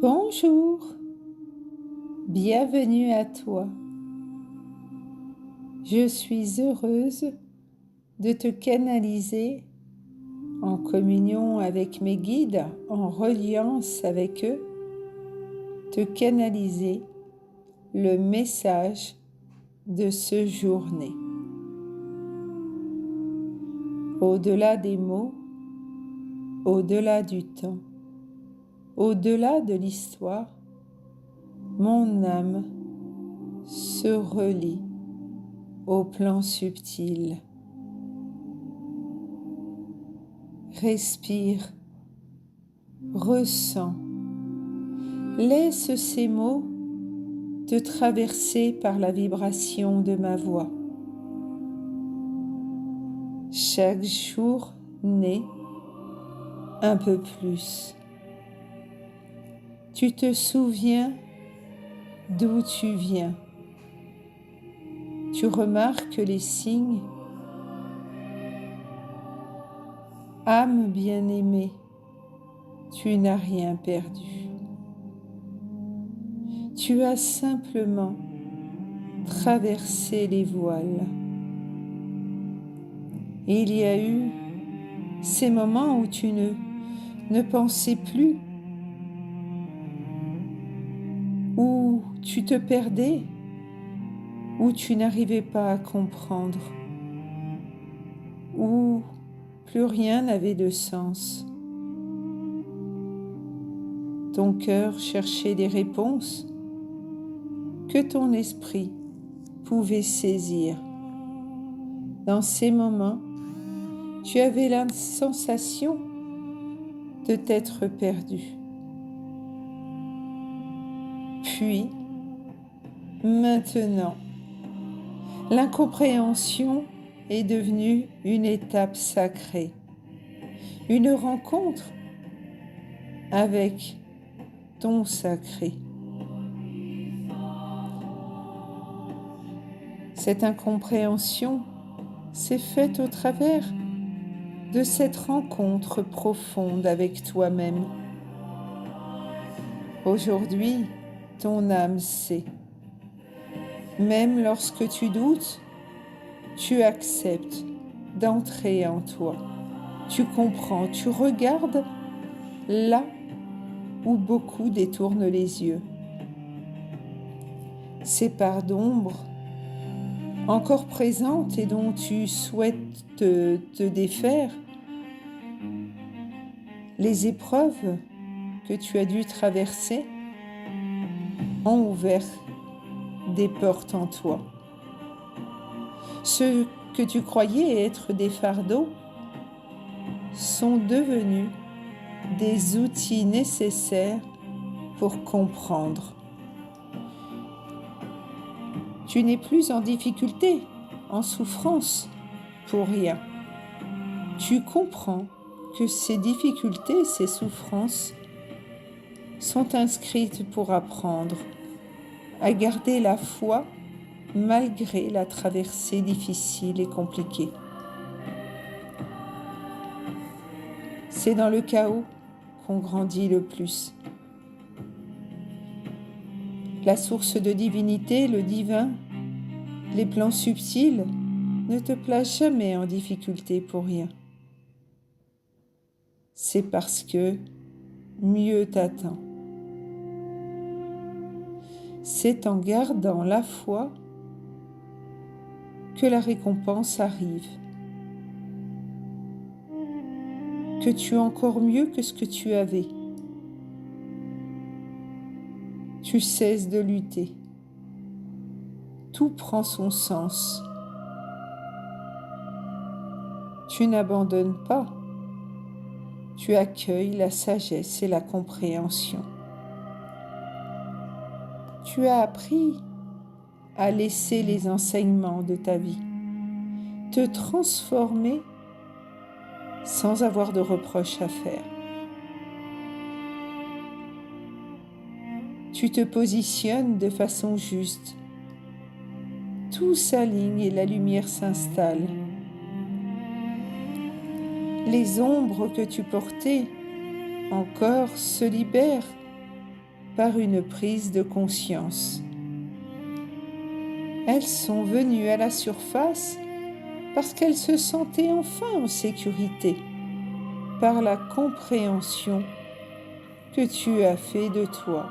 Bonjour, bienvenue à toi. Je suis heureuse de te canaliser en communion avec mes guides, en reliance avec eux, te canaliser le message de ce journée. Au-delà des mots, au-delà du temps, au-delà de l'histoire, mon âme se relie au plan subtil. Respire, ressens, laisse ces mots te traverser par la vibration de ma voix. Chaque jour naît un peu plus. Tu te souviens d'où tu viens. Tu remarques les signes. Âme bien-aimée, tu n'as rien perdu. Tu as simplement traversé les voiles. Il y a eu ces moments où tu ne pensais plus, où tu te perdais, où tu n'arrivais pas à comprendre, où plus rien n'avait de sens. Ton cœur cherchait des réponses que ton esprit pouvait saisir. Dans ces moments, tu avais la sensation de t'être perdu. Puis, maintenant, l'incompréhension est devenue une étape sacrée, une rencontre avec ton sacré. Cette incompréhension s'est faite au travers de cette rencontre profonde avec toi-même. Aujourd'hui, ton âme sait. Même lorsque tu doutes, tu acceptes d'entrer en toi. Tu comprends, tu regardes là où beaucoup détournent les yeux. Ces parts d'ombre encore présentes et dont tu souhaites te défaire, les épreuves que tu as dû traverser ont ouvert des portes en toi. Ce que tu croyais être des fardeaux sont devenus des outils nécessaires pour comprendre. Tu n'es plus en difficulté, en souffrance, pour rien. Tu comprends que ces difficultés, ces souffrances sont inscrites pour apprendre à garder la foi malgré la traversée difficile et compliquée. C'est dans le chaos qu'on grandit le plus. La source de divinité, le divin, les plans subtils ne te placent jamais en difficulté pour rien. C'est parce que mieux t'attend. C'est en gardant la foi que la récompense arrive, que tu es encore mieux que ce que tu avais. Tu cesses de lutter. Tout prend son sens. Tu n'abandonnes pas. Tu accueilles la sagesse et la compréhension. Tu as appris à laisser les enseignements de ta vie te transformer sans avoir de reproches à faire. Tu te positionnes de façon juste. Tout s'aligne et la lumière s'installe. Les ombres que tu portais encore se libèrent par une prise de conscience. Elles sont venues à la surface parce qu'elles se sentaient enfin en sécurité par la compréhension que tu as fait de toi.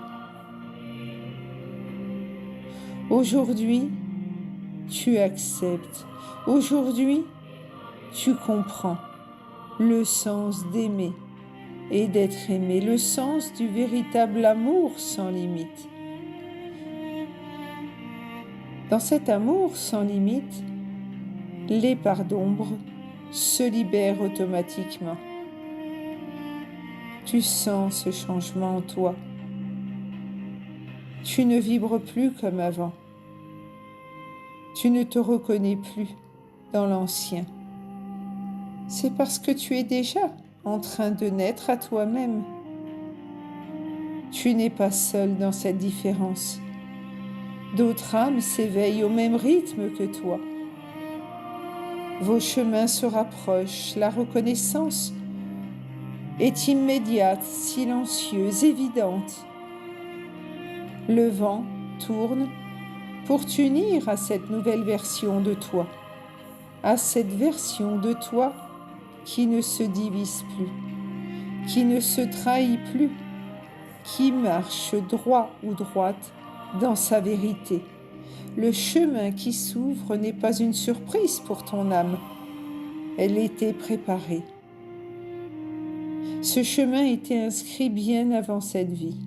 Aujourd'hui, tu acceptes. Aujourd'hui, tu comprends le sens d'aimer et d'être aimé, le sens du véritable amour sans limite. Dans cet amour sans limite, les parts d'ombre se libèrent automatiquement. Tu sens ce changement en toi. Tu ne vibres plus comme avant. Tu ne te reconnais plus dans l'ancien. C'est parce que tu es déjà en train de naître à toi-même. Tu n'es pas seul dans cette différence. D'autres âmes s'éveillent au même rythme que toi. Vos chemins se rapprochent, la reconnaissance est immédiate, silencieuse, évidente. Le vent tourne pour t'unir à cette nouvelle version de toi, à cette version de toi qui ne se divise plus, qui ne se trahit plus, qui marche droit ou droite dans sa vérité. Le chemin qui s'ouvre n'est pas une surprise pour ton âme, elle était préparée. Ce chemin était inscrit bien avant cette vie.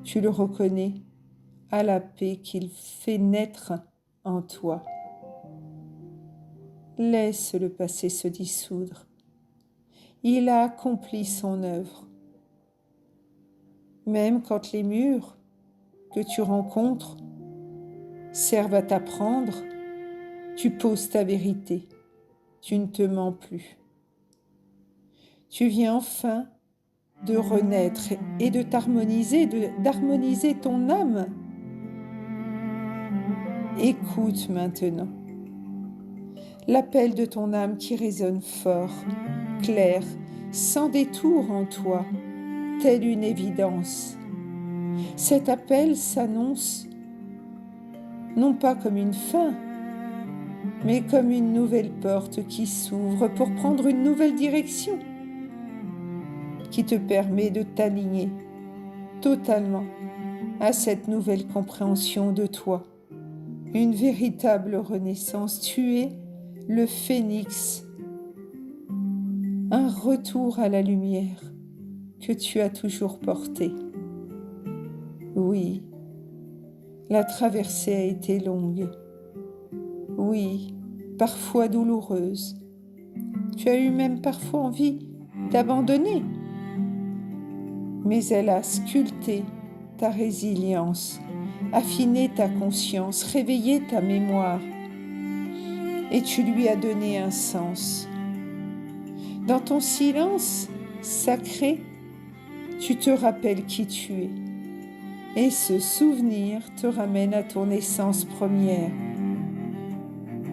Tu le reconnais à la paix qu'il fait naître en toi. Laisse le passé se dissoudre. Il a accompli son œuvre. Même quand les murs que tu rencontres servent à t'apprendre, tu poses ta vérité. Tu ne te mens plus. Tu viens enfin de renaître et de t'harmoniser, d'harmoniser ton âme. Écoute maintenant l'appel de ton âme qui résonne fort, clair, sans détour en toi, telle une évidence. Cet appel s'annonce non pas comme une fin, mais comme une nouvelle porte qui s'ouvre pour prendre une nouvelle direction, qui te permet de t'aligner totalement à cette nouvelle compréhension de toi. Une véritable renaissance. Tu es le phénix, un retour à la lumière que tu as toujours porté. Oui, la traversée a été longue. Oui, parfois douloureuse. Tu as eu même parfois envie d'abandonner. Mais elle a sculpté ta résilience, affiné ta conscience, réveillé ta mémoire. Et tu lui as donné un sens. Dans ton silence sacré, tu te rappelles qui tu es. Et ce souvenir te ramène à ton essence première.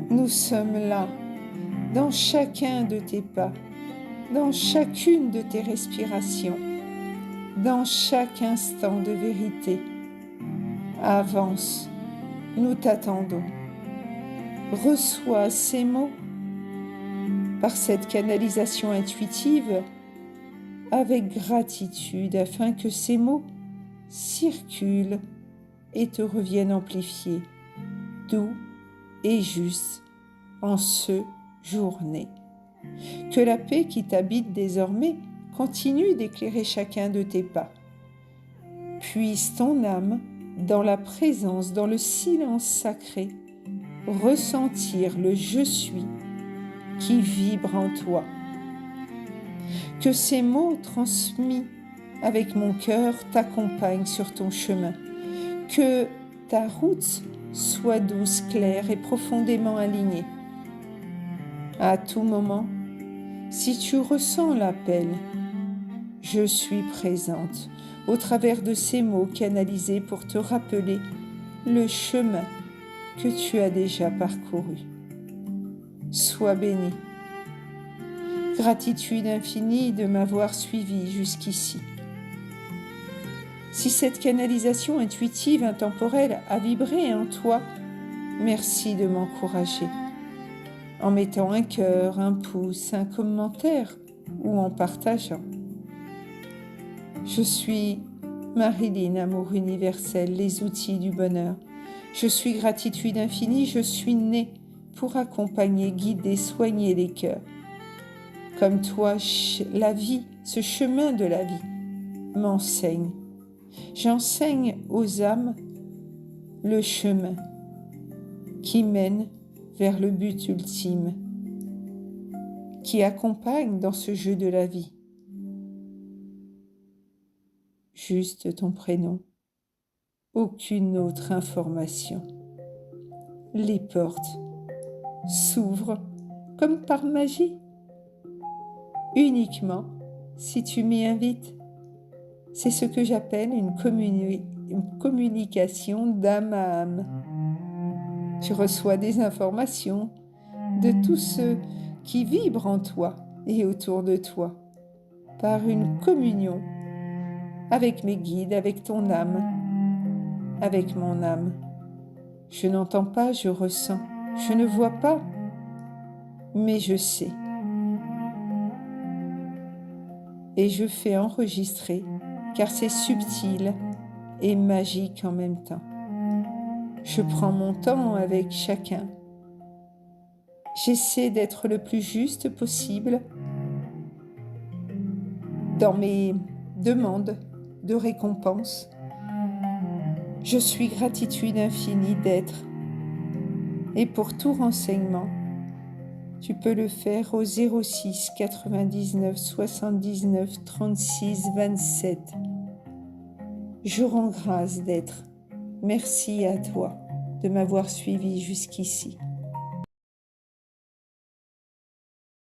Nous sommes là, dans chacun de tes pas, dans chacune de tes respirations, dans chaque instant de vérité. Avance, nous t'attendons. Reçois ces mots par cette canalisation intuitive avec gratitude afin que ces mots circulent et te reviennent amplifiés, doux et justes en ce journée. Que la paix qui t'habite désormais continue d'éclairer chacun de tes pas. Puisse ton âme, dans la présence, dans le silence sacré, ressentir le « je suis » qui vibre en toi. Que ces mots transmis avec mon cœur t'accompagnent sur ton chemin. Que ta route soit douce, claire et profondément alignée. À tout moment, si tu ressens l'appel, je suis présente au travers de ces mots canalisés pour te rappeler le chemin que tu as déjà parcouru. Sois béni. Gratitude infinie de m'avoir suivi jusqu'ici. Si cette canalisation intuitive intemporelle a vibré en toi, merci de m'encourager. En mettant un cœur, un pouce, un commentaire ou en partageant. Je suis Marilyn, amour universel, les outils du bonheur. Je suis gratitude infinie, je suis née pour accompagner, guider, soigner les cœurs. Comme toi, la vie, ce chemin de la vie, m'enseigne. J'enseigne aux âmes le chemin qui mène vers le but ultime, qui accompagne dans ce jeu de la vie. Juste ton prénom, aucune autre information. Les portes s'ouvrent comme par magie, uniquement si tu m'y invites. C'est ce que j'appelle une communication d'âme à âme. Tu reçois des informations de tous ceux qui vibrent en toi et autour de toi par une communion avec mes guides, avec ton âme, avec mon âme. Je n'entends pas, je ressens. Je ne vois pas, mais je sais. Et je fais enregistrer, car c'est subtil et magique en même temps. Je prends mon temps avec chacun. J'essaie d'être le plus juste possible dans mes demandes de récompense. Je suis gratitude infinie d'être. Et pour tout renseignement, tu peux le faire au 06 99 79 36 27. Je rends grâce d'être. Merci à toi de m'avoir suivi jusqu'ici.